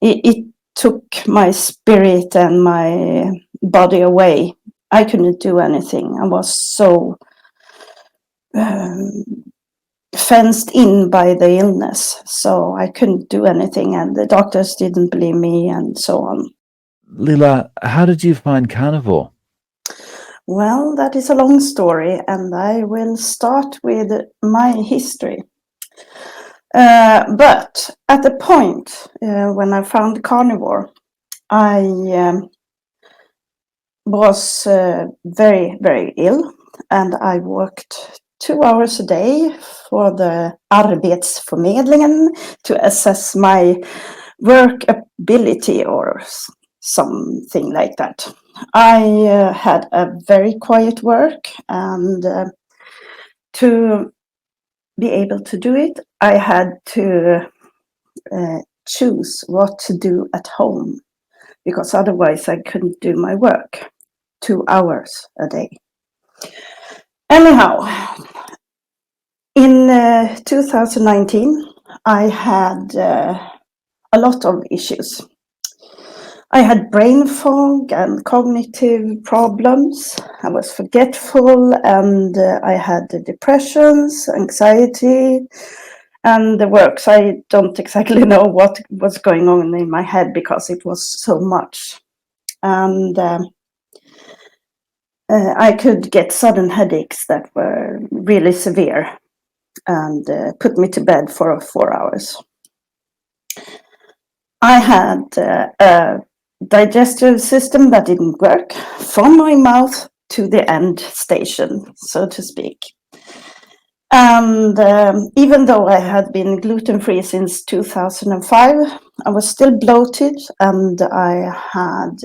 it took my spirit and my body away. I couldn't do anything. I was so fenced in by the illness, so I couldn't do anything, and the doctors didn't believe me, and so on. Lilla, how did you find carnivore? Well, that is a long story, and I will start with my history. But at the point when I found carnivore, I was very, very ill, and I worked 2 hours a day for the Arbetsförmedlingen to assess my work ability or something like that. I had a very quiet work, and to be able to do it, I had to choose what to do at home, because otherwise I couldn't do my work 2 hours a day. Anyhow, in 2019, I had a lot of issues. I had brain fog and cognitive problems. I was forgetful, and I had depressions, anxiety, and the works. I don't exactly know what was going on in my head because it was so much. And I could get sudden headaches that were really severe and put me to bed for 4 hours. I had a digestive system that didn't work from my mouth to the end station, so to speak. And even though I had been gluten-free since 2005, I was still bloated, and I had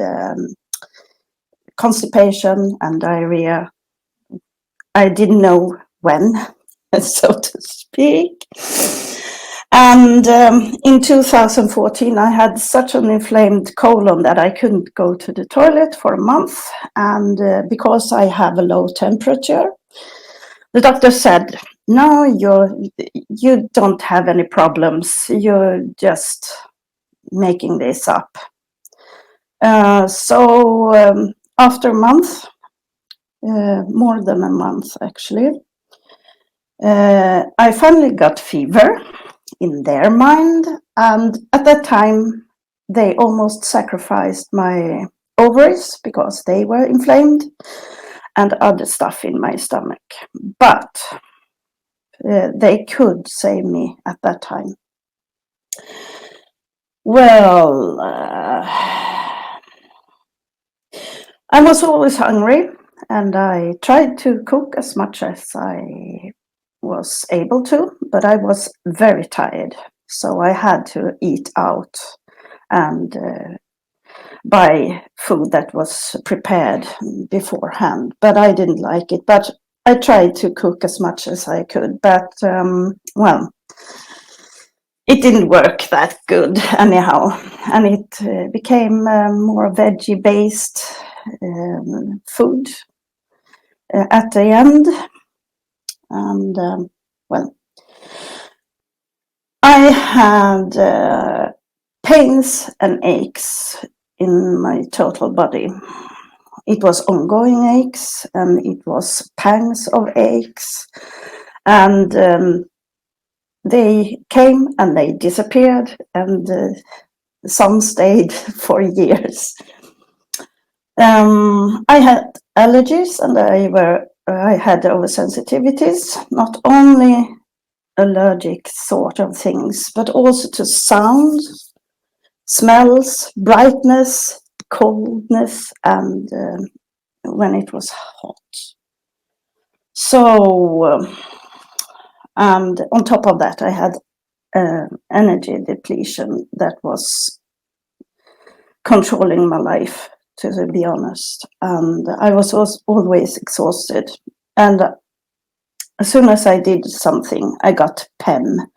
constipation and diarrhea. I didn't know when, so to speak. And in 2014, I had such an inflamed colon that I couldn't go to the toilet for a month. And because I have a low temperature, the doctor said, "No, you don't have any problems. You're just making this up." So after a month, more than a month actually, I finally got fever in their mind, and at that time they almost sacrificed my ovaries because they were inflamed and other stuff in my stomach. But they could save me at that time. Well, I was always hungry, and I tried to cook as much as I was able to, but I was very tired, so I had to eat out and buy food that was prepared beforehand. But I didn't like it. But I tried to cook as much as I could, but well, it didn't work that good anyhow, and it became more veggie-based food at the end. And well, I had pains and aches in my total body. It was ongoing aches, and it was pangs of aches, and they came and they disappeared, and some stayed for years. I had allergies, and I had oversensitivities, not only allergic sort of things, but also to sound, smells, brightness, coldness, and when it was hot. So, and on top of that, I had energy depletion that was controlling my life, to be honest. And I was always exhausted. And as soon as I did something, I got PEM,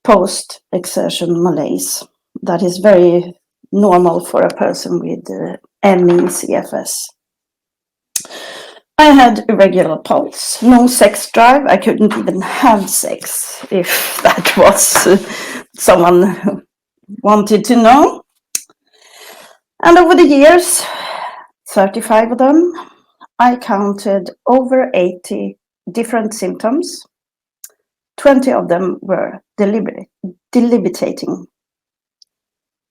post-exertion malaise. That is very normal for a person with ME/CFS. I had irregular pulse, no sex drive. I couldn't even have sex if that was someone wanted to know. And over the years, 35 of them, I counted over 80 different symptoms. 20 of them were debilitating,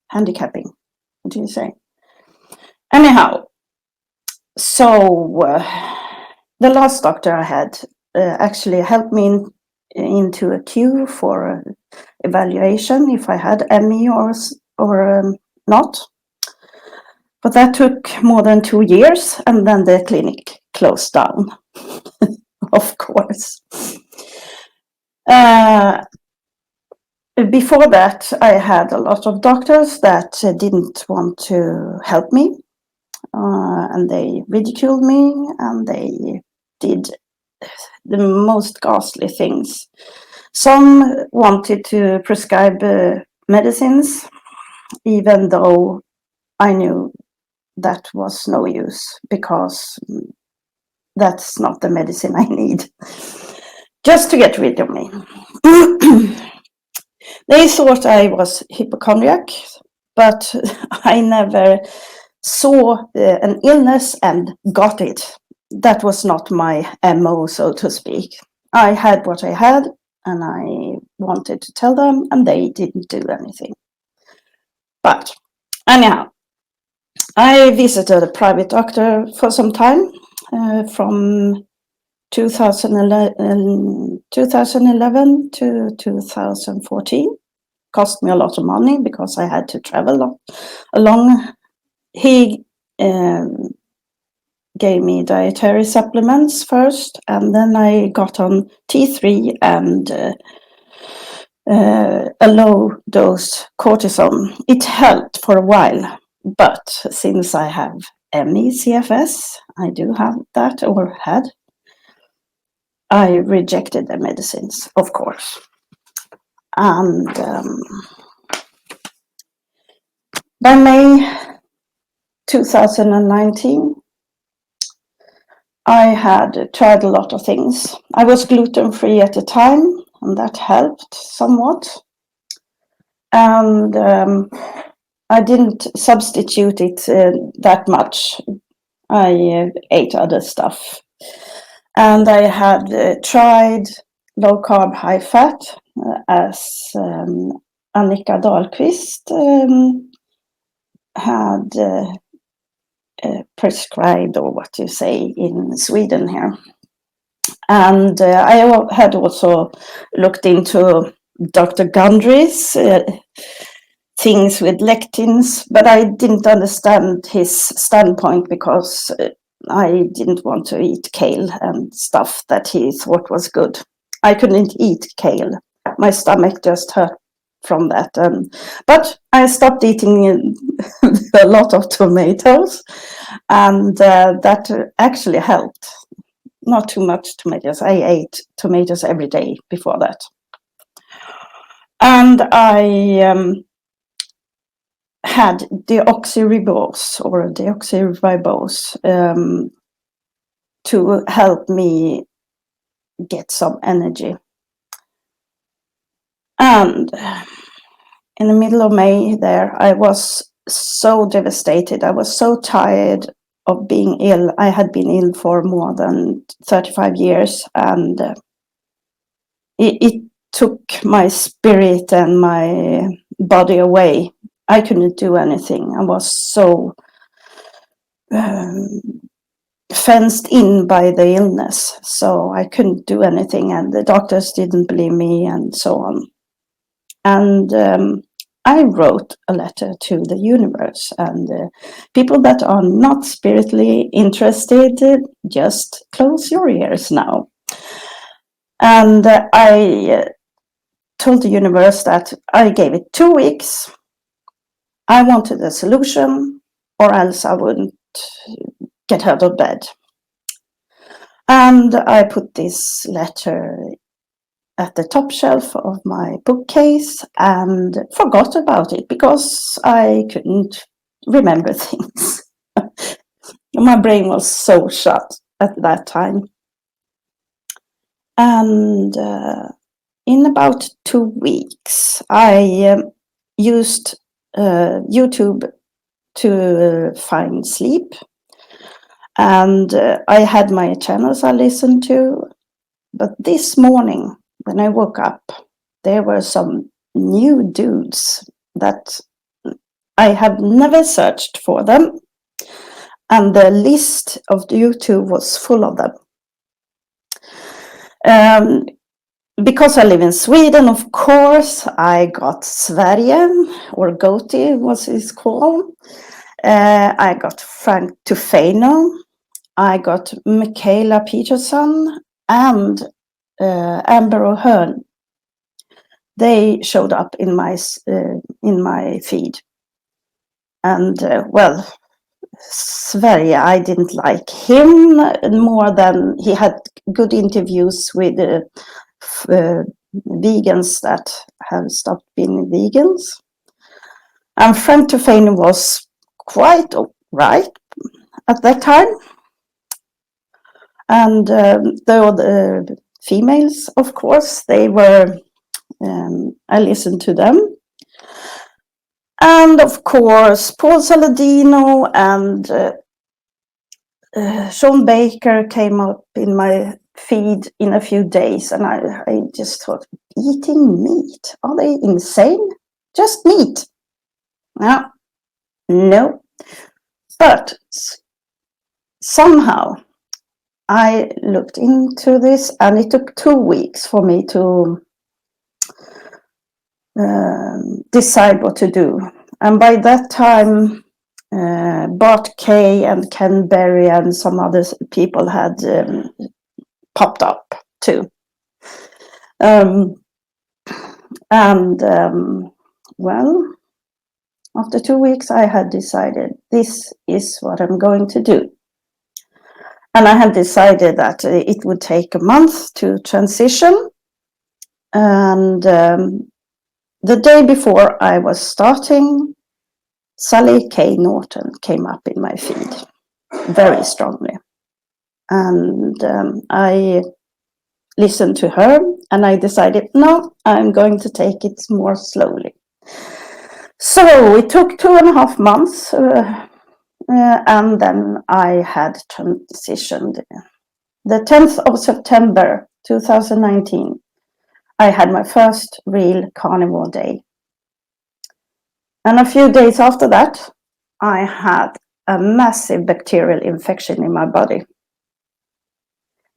handicapping, what do you say? Anyhow, so the last doctor I had actually helped me into a queue for evaluation if I had ME or not. But that took more than 2 years, and then the clinic closed down, of course. Before that, I had a lot of doctors that didn't want to help me, and they ridiculed me, and they did the most ghastly things. Some wanted to prescribe medicines, even though I knew that was no use, because that's not the medicine I need, just to get rid of me. They thought I was hypochondriac, but I never saw an illness and got it. That was not my MO, so to speak. I had what I had, and I wanted to tell them, and they didn't do anything. But anyhow, I visited a private doctor for some time, from 2011 to 2014. Cost me a lot of money because I had to travel along. He gave me dietary supplements first, and then I got on T3 and a low dose cortisone. It helped for a while, but since I have ME/CFS, I do have that, or had, I rejected the medicines, of course. And by May 2019, I had tried a lot of things. I was gluten-free at the time, and that helped somewhat. And I didn't substitute it that much. I ate other stuff. And I had tried low carb, high fat, as Annika Dahlqvist had prescribed, or what you say in Sweden here. And I had also looked into Dr. Gundry's things with lectins, but I didn't understand his standpoint because I didn't want to eat kale and stuff that he thought was good. I couldn't eat kale. My stomach just hurt from that. But I stopped eating a lot of tomatoes, and that actually helped. Not too much tomatoes. I ate tomatoes every day before that. And I had deoxyribose to help me get some energy. And in the middle of May there, I was so devastated. I was so tired of being ill. I had been ill for more than 35 years, and it took my spirit and my body away. I couldn't do anything. I was so fenced in by the illness, so I couldn't do anything, and the doctors didn't believe me, and so on. And I wrote a letter to the universe, and people that are not spiritually interested, just close your ears now. And I told the universe that I gave it 2 weeks. I wanted a solution, or else I wouldn't get out of bed. And I put this letter at the top shelf of my bookcase and forgot about it because I couldn't remember things. My brain was so shut at that time. And in about 2 weeks, I used YouTube to find sleep. And I had my channels I listened to. But this morning, when I woke up, there were some new dudes that I have never searched for them. And the list of the YouTube was full of them. Because I live in Sweden, of course, I got Sverige, or Goti, was his called. I got Frank Tufano. I got Michaela Peterson and Amber O'Hearn. They showed up in my feed, and Sverige, I didn't like him more than he had good interviews with vegans that have stopped being vegans. And Frank Tufano was quite right at that time. And the females, of course, they were, I listened to them. And of course, Paul Saladino and Sean Baker came up in my feed in a few days, and I just thought, eating meat? Are they insane? Just meat? No. But somehow I looked into this, and it took 2 weeks for me to decide what to do. And by that time, Bart Kay and Ken Berry and some other people had popped up too. After 2 weeks, I had decided this is what I'm going to do. And I had decided that it would take a month to transition. And the day before I was starting, Sally K. Norton came up in my feed very strongly. And I listened to her, and I decided, no, I'm going to take it more slowly. So it took 2.5 months, and then I had transitioned. The 10th of September 2019, I had my first real carnivore day. And a few days after that, I had a massive bacterial infection in my body.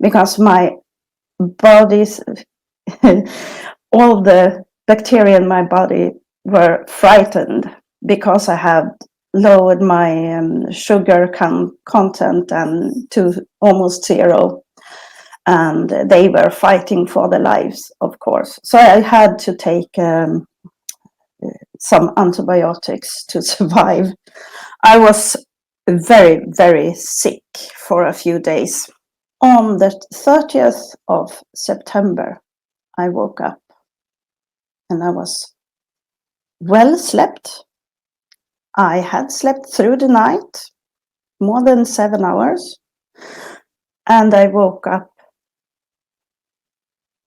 Because my body's, all the bacteria in my body were frightened because I had lowered my sugar content and to almost zero. And they were fighting for their lives, of course. So I had to take some antibiotics to survive. I was very, very sick for a few days. On the 30th of September, I woke up and I was well slept. I had slept through the night, more than 7 hours. And I woke up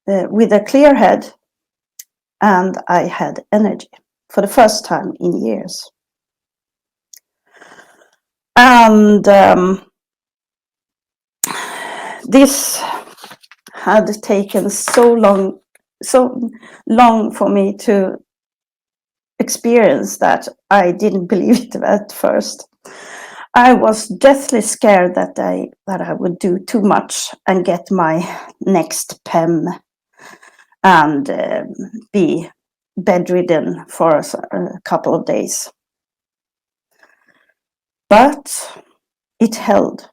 with a clear head, and I had energy for the first time in years. And this had taken so long for me to experience that I didn't believe it at first. I was deathly scared that I would do too much and get my next PEM and be bedridden for a couple of days. But it held,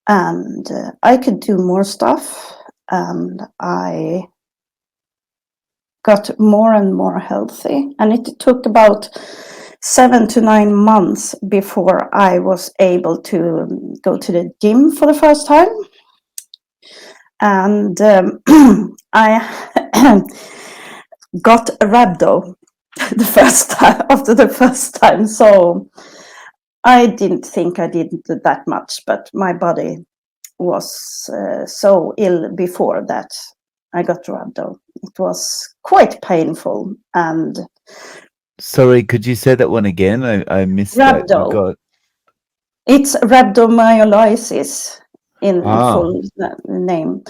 and I could do more stuff, and I got more and more healthy. And it took about 7 to 9 months before I was able to go to the gym for the first time. And I got a rhabdo after the first time. So I didn't think I did that much, but my body was so ill before that I got rhabdo. It was quite painful, and Sorry, could you say that one again? I missed that. You Rhabdo. got It's rhabdomyolysis in ah full name.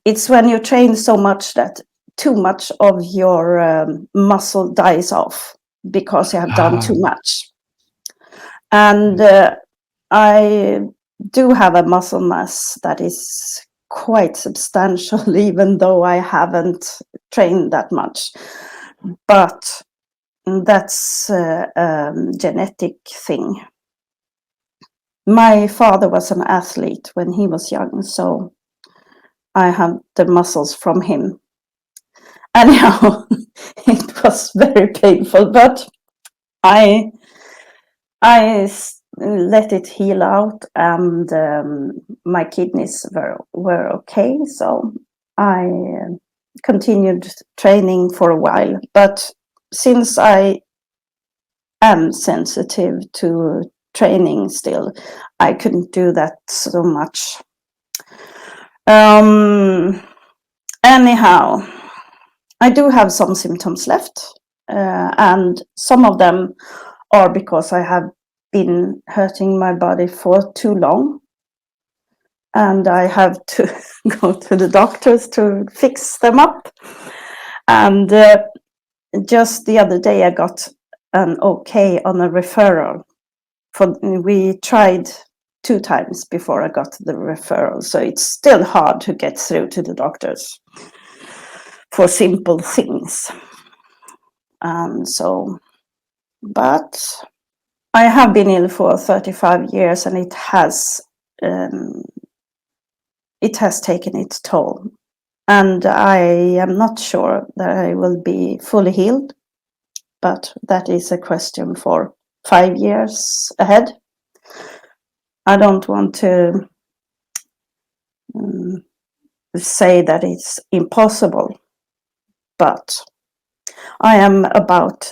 It's when you train so much that too much of your muscle dies off because you have done too ah. much. And I do have a muscle mass that is quite substantial, even though I haven't trained that much. But that's a genetic thing. My father was an athlete when he was young, so I have the muscles from him. Anyhow, it was very painful, but I let it heal out, and my kidneys were okay, so I continued training for a while. But since I am sensitive to training still, I couldn't do that so much. Anyhow, I do have some symptoms left, and some of them are because I have been hurting my body for too long, and I have to go to the doctors to fix them up. And just the other day, I got an okay on a referral. We tried 2 times before I got the referral, so it's still hard to get through to the doctors for simple things. And so, but I have been ill for 35 years, and um, it has taken its toll. And I am not sure that I will be fully healed, but that is a question for 5 years ahead. I don't want to say that it's impossible, but I am about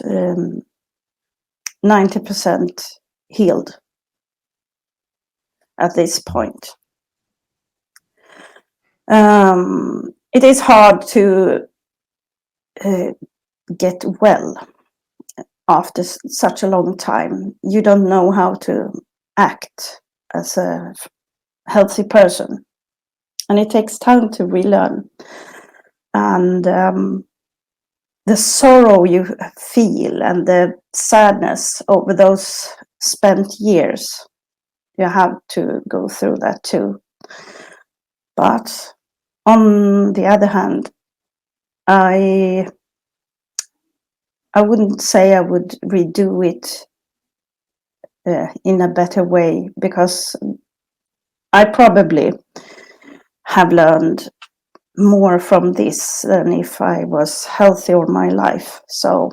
90% healed at this point. It is hard to get well after such a long time. You don't know how to act as a healthy person, and it takes time to relearn. And the sorrow you feel and the sadness over those spent years, you have to go through that too. But on the other hand, I wouldn't say I would redo it in a better way, because I probably have learned more from this than if I was healthy all my life. So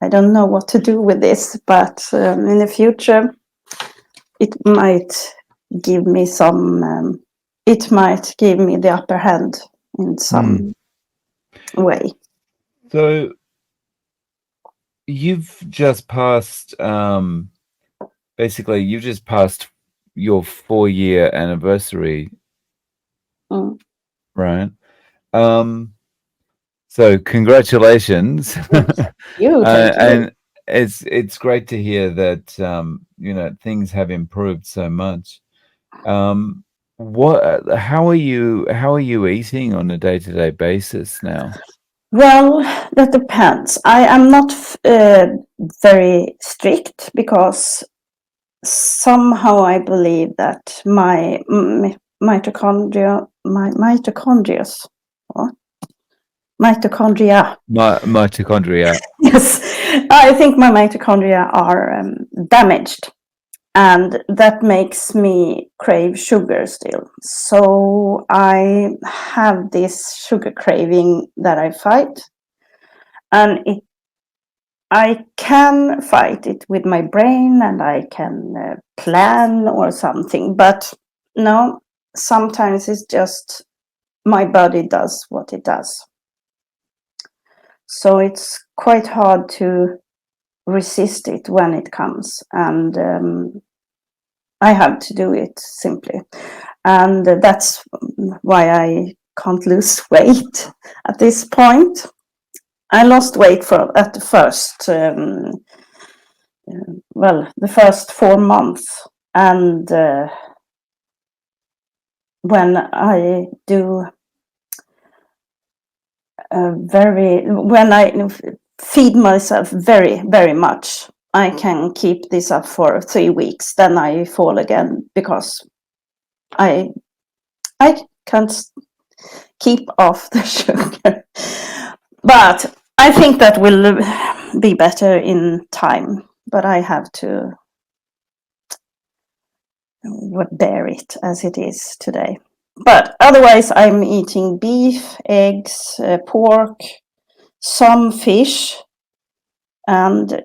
I don't know what to do with this, but in the future, it might give me the upper hand in some way. So you've just passed basically you've just passed your 4-year anniversary, right? So congratulations. Thank you. And it's great to hear that things have improved so much. How are you eating on a day-to-day basis now? Well, that depends. I am not very strict, because somehow I believe that my mitochondria, Mitochondria. yes, I think my mitochondria are damaged, and that makes me crave sugar still. So I have this sugar craving that I fight, and I can fight it with my brain, and I can plan or something, but no, sometimes it's just my body does what it does. So it's quite hard to resist it when it comes, and I have to do it simply. And that's why I can't lose weight at this point. I lost weight at the first, the first 4 months. And when I do when I feed myself very, very much, I can keep this up for 3 weeks. Then I fall again because I can't keep off the sugar. But I think that will be better in time. But I have to bear it as it is today. But otherwise, I'm eating beef, eggs, pork, some fish, and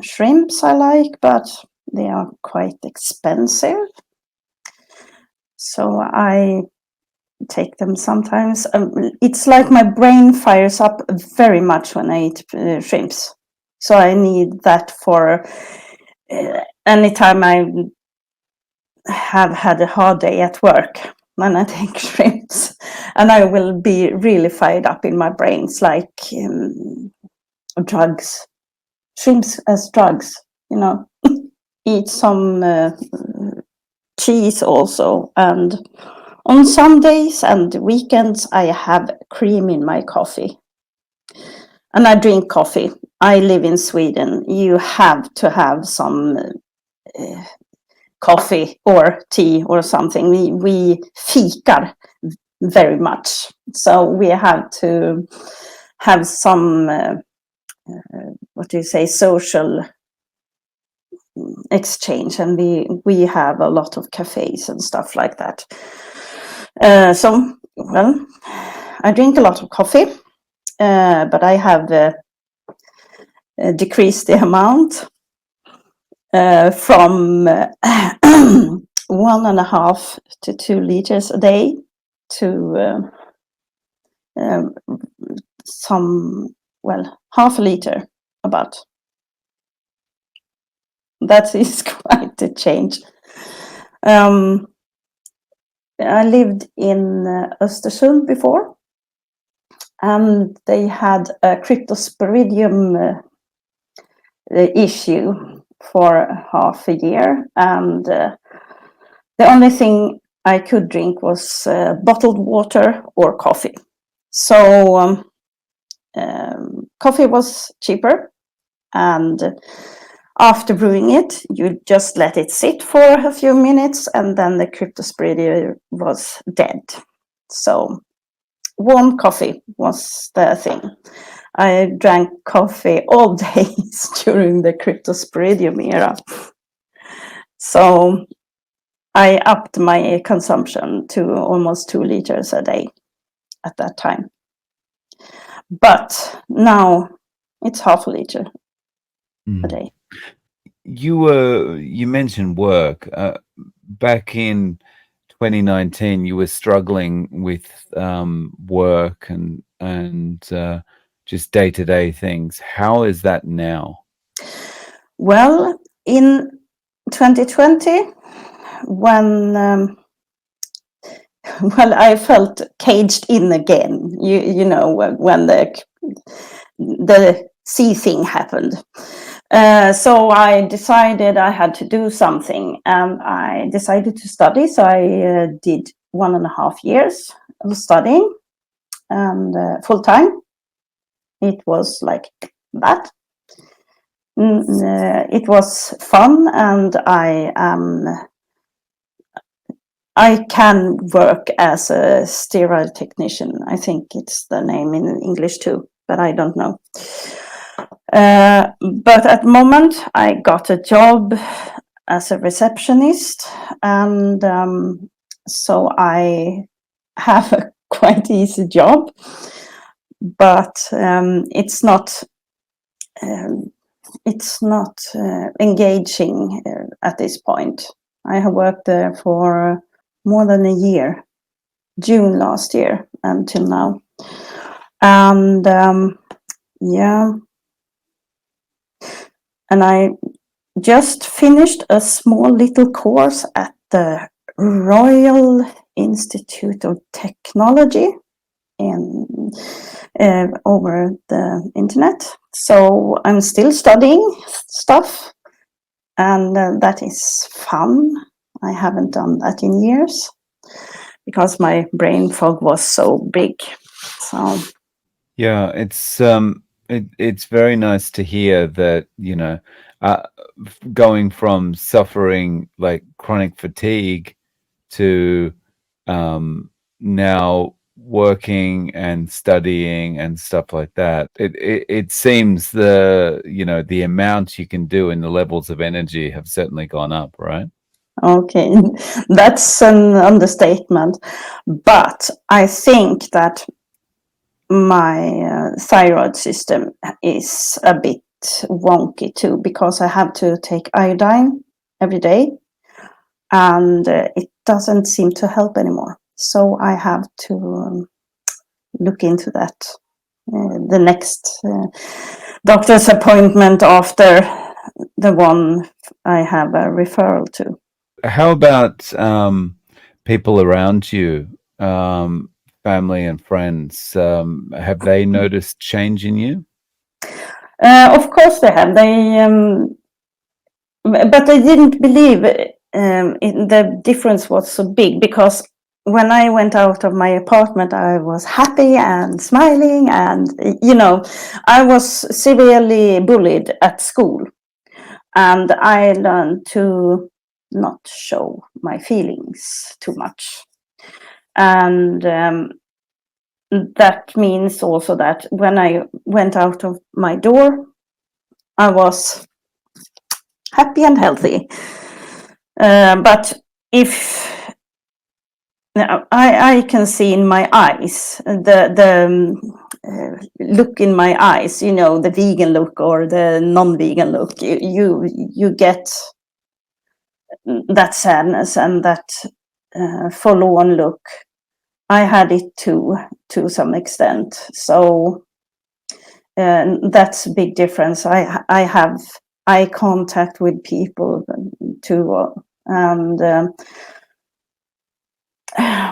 shrimps I like, but they are quite expensive. So I take them sometimes. It's like my brain fires up very much when I eat shrimps. So I need that for anytime I have had a hard day at work. When I take shrimps, and I will be really fired up in my brain. It's like drugs. Shrimps as drugs, Eat some cheese also, and on some days and weekends I have cream in my coffee, and I drink coffee. I live in Sweden. You have to have some coffee or tea or something. We fikar very much, so we have to have some social exchange, and we have a lot of cafes and stuff like that. I drink a lot of coffee, but I have decreased the amount from 1.5 to 2 liters a day to half a liter about. That is quite a change. I lived in Östersund before, and they had a cryptosporidium issue for half a year, and the only thing I could drink was bottled water or coffee. So coffee was cheaper, and after brewing it, you just let it sit for a few minutes, and then the cryptosporidium was dead. So warm coffee was the thing. I drank coffee all days during the cryptosporidium era. So I upped my consumption to almost 2 liters a day at that time. But now it's half a liter a day. You mentioned work. Back in 2019, you were struggling with work and just day-to-day things. How is that now? Well, in 2020, when I felt caged in again, when the sea thing happened. So I decided I had to do something, and I decided to study. So I did 1.5 years of studying, and full time. It was like that. It was fun, and I can work as a sterile technician. I think it's the name in English too, but I don't know. But at the moment, I got a job as a receptionist, and so I have a quite easy job, but it's not engaging at this point. I have worked there for more than a year, June last year until now, and and I just finished a small little course at the Royal Institute of Technology over the internet. So I'm still studying stuff, and that is fun. I haven't done that in years because my brain fog was so big. So Yeah, it's very nice to hear that, uh, going from suffering like chronic fatigue to now working and studying and stuff like that. It seems the amount you can do and the levels of energy have certainly gone up, right? okay, that's an understatement. But I think that my thyroid system is a bit wonky too, because I have to take iodine every day, and it doesn't seem to help anymore. So I have to look into that. The next doctor's appointment after the one I have a referral to. How about people around you, family and friends? Have they noticed change in you? Of course they have. But I didn't believe the difference was so big, because when I went out of my apartment, I was happy and smiling, and I was severely bullied at school, and I learned to not show my feelings too much, and that means also that when I went out of my door, I was happy and healthy. But if I can see in my eyes the look in my eyes, the vegan look or the non-vegan look, you get that sadness and that forlorn look. I had it too, to some extent. So that's a big difference. I have eye contact with people too, and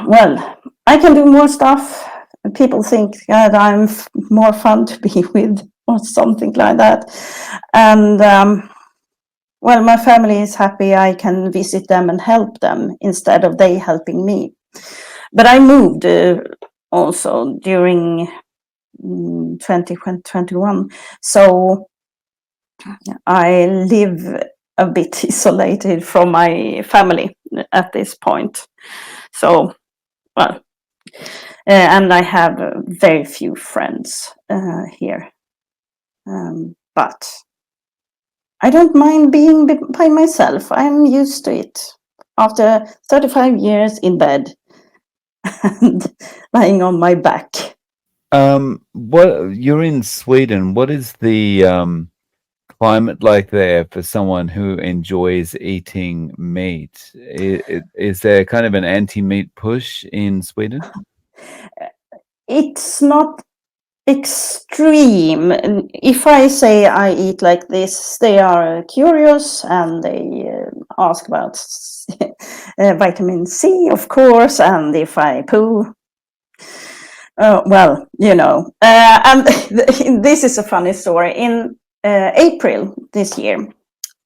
well, I can do more stuff. People think that I'm more fun to be with, or something like that. And well, my family is happy. I can visit them and help them instead of they helping me. But I moved also during 2021, so I live a bit isolated from my family at this point. So, well, and I have very few friends here. But I don't mind being by myself. I'm used to it after 35 years in bed and lying on my back. What you're in Sweden? What is the climate like there for someone who enjoys eating meat? Is there kind of an anti-meat push in Sweden? It's not extreme. If I say I eat like this, they are curious and they ask about vitamin C, of course, and if I poo. Well, and this is a funny story. In April this year,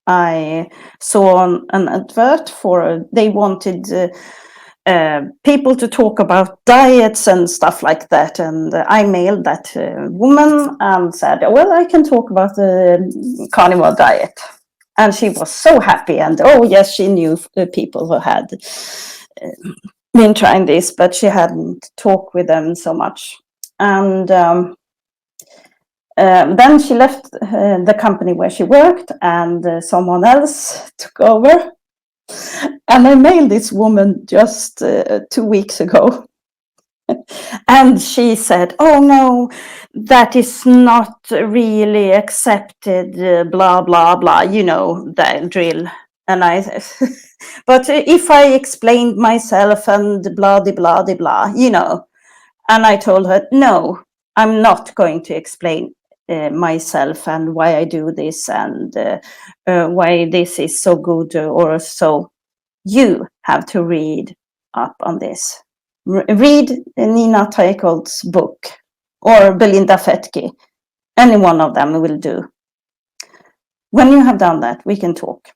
I saw an advert for, they wanted people to talk about diets and stuff like that. And I mailed that woman and said, well, I can talk about the carnivore diet. And she was so happy. And oh, yes, she knew people who had been trying this, but she hadn't talked with them so much. And then she left the company where she worked, and someone else took over. And I mailed this woman just 2 weeks ago. And she said, oh no, that is not really accepted, blah, blah, blah, the drill. And I, but if I explained myself and blah, blah, blah, blah, and I told her, no, I'm not going to explain myself and why I do this and why this is so good or so. You have to read up on this. Read Nina Teicholz's book or Belinda Fetke. Any one of them will do. When you have done that, we can talk.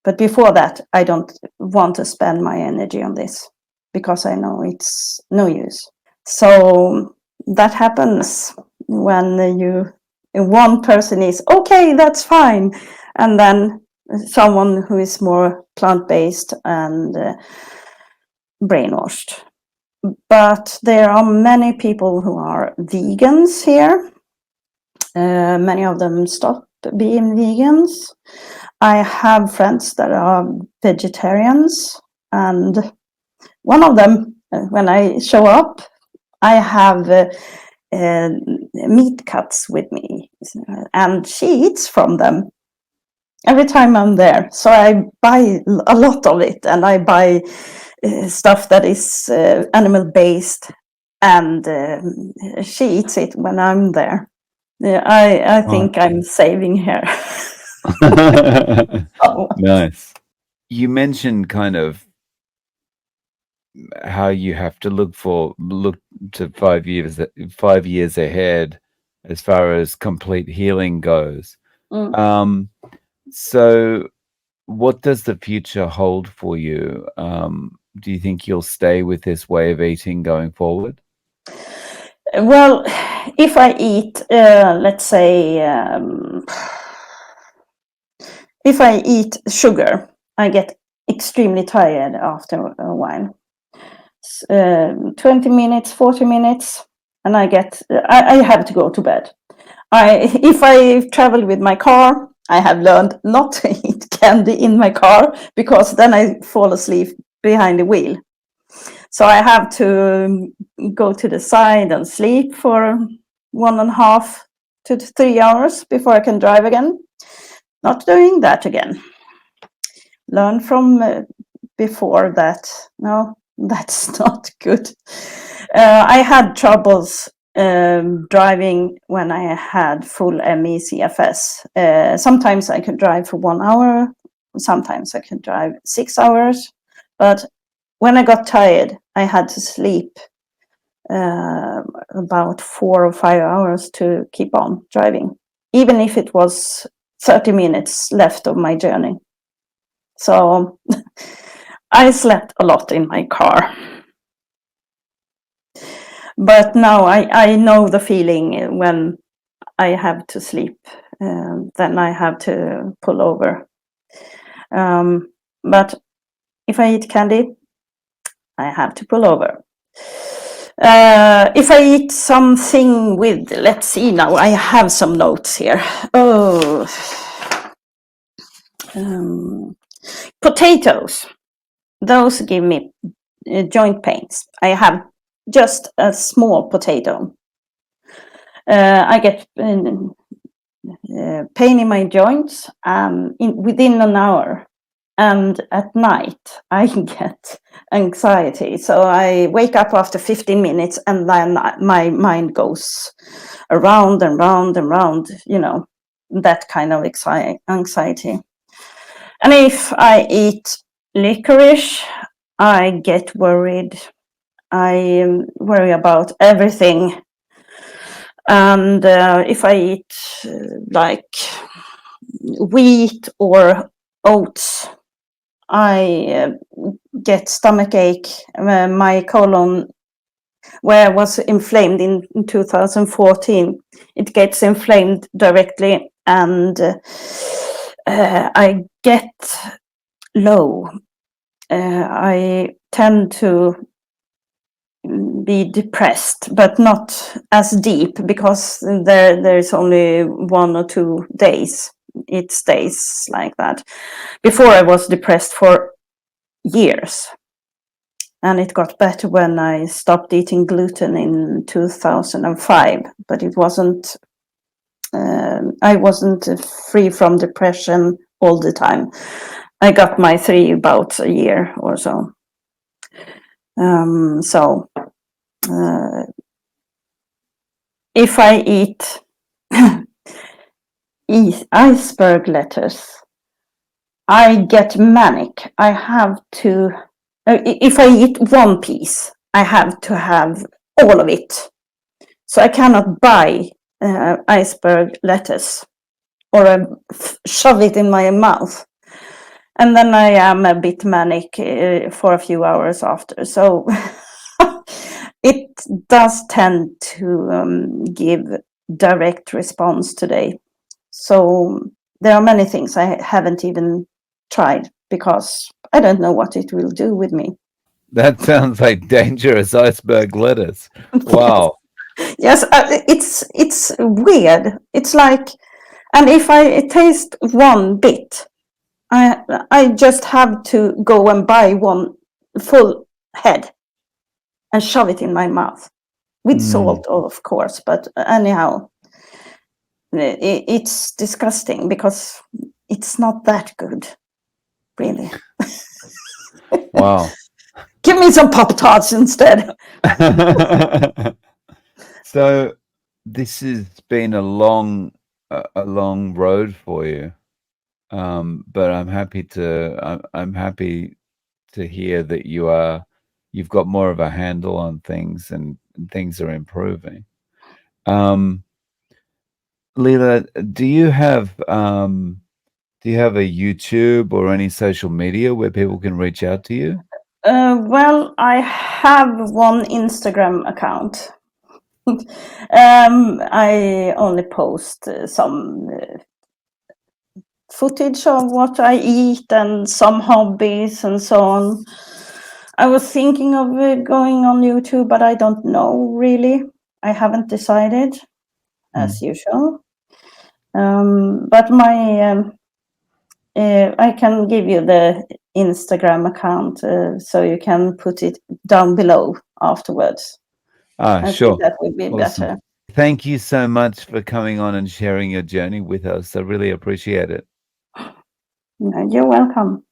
But before that, I don't want to spend my energy on this because I know it's no use. So that happens when one person is okay, that's fine, and then someone who is more plant-based and brainwashed. But there are many people who are vegans here. Many of them stop being vegans. I have friends that are vegetarians, and one of them, when I show up, I have meat cuts with me, and she eats from them every time I'm there. So I buy a lot of it, and I buy stuff that is animal-based, and she eats it when I'm there. Yeah, I think I'm saving her. Oh. Nice. You mentioned kind of how you have to look to 5 years ahead as far as complete healing goes. So what does the future hold for you? Do you think you'll stay with this way of eating going forward? Well, if I eat, let's say, if I eat sugar, I get extremely tired after a while. 20 minutes, 40 minutes, and I have to go to bed. If I travel with my car, I have learned not to eat candy in my car because then I fall asleep behind the wheel. So I have to go to the side and sleep for 1.5 to 3 hours before I can drive again. Not doing that again. Learn from before that. No, that's not good. I had troubles driving when I had full ME/CFS. Sometimes I could drive for 1 hour. Sometimes I could drive 6 hours. But when I got tired, I had to sleep about 4 or 5 hours to keep on driving, even if it was 30 minutes left of my journey. So I slept a lot in my car. But now I know the feeling when I have to sleep, then I have to pull over. But if I eat candy, I have to pull over. If I eat something with, let's see now, I have some notes here. Oh, potatoes. Those give me joint pains. I have just a small potato. I get pain in my joints within an hour. And at night, I get anxiety. So I wake up after 15 minutes and then my mind goes around and round and round, that kind of anxiety. And if I eat licorice, I get worried. I worry about everything. And if I eat like wheat or oats, I get stomach ache. My colon, where I was inflamed in 2014, it gets inflamed directly, and I get low. I tend to be depressed, but not as deep because there's only 1 or 2 days. It stays like that. Before I was depressed for years, and it got better when I stopped eating gluten in 2005. But it wasn't. I wasn't free from depression all the time. I got my 3 bouts a year or so. If I eat iceberg lettuce, I get manic. I have to, if I eat one piece, I have to have all of it. So I cannot buy iceberg lettuce or shove it in my mouth. And then I am a bit manic for a few hours after. So it does tend to give direct response today. So there are many things I haven't even tried because I don't know what it will do with me. That sounds like dangerous iceberg lettuce. Wow. Yes, it's weird. It's like, and if I taste one bit, I just have to go and buy one full head and shove it in my mouth with Mm. salt, of course. But anyhow, it's disgusting because it's not that good, really. Wow. Give me some Pop Tarts instead. So this has been a long road for you. But I'm happy to hear that you've got more of a handle on things and things are improving. Um, Lila, do you have a YouTube or any social media where people can reach out to you? Well, I have one Instagram account. I only post some footage of what I eat and some hobbies and so on. I was thinking of going on YouTube, but I don't know really. I haven't decided, as usual. But I can give you the Instagram account so you can put it down below afterwards. Ah, I think sure. that would be Awesome. better. Thank you so much for coming on and sharing your journey with us. I really appreciate it. You're welcome.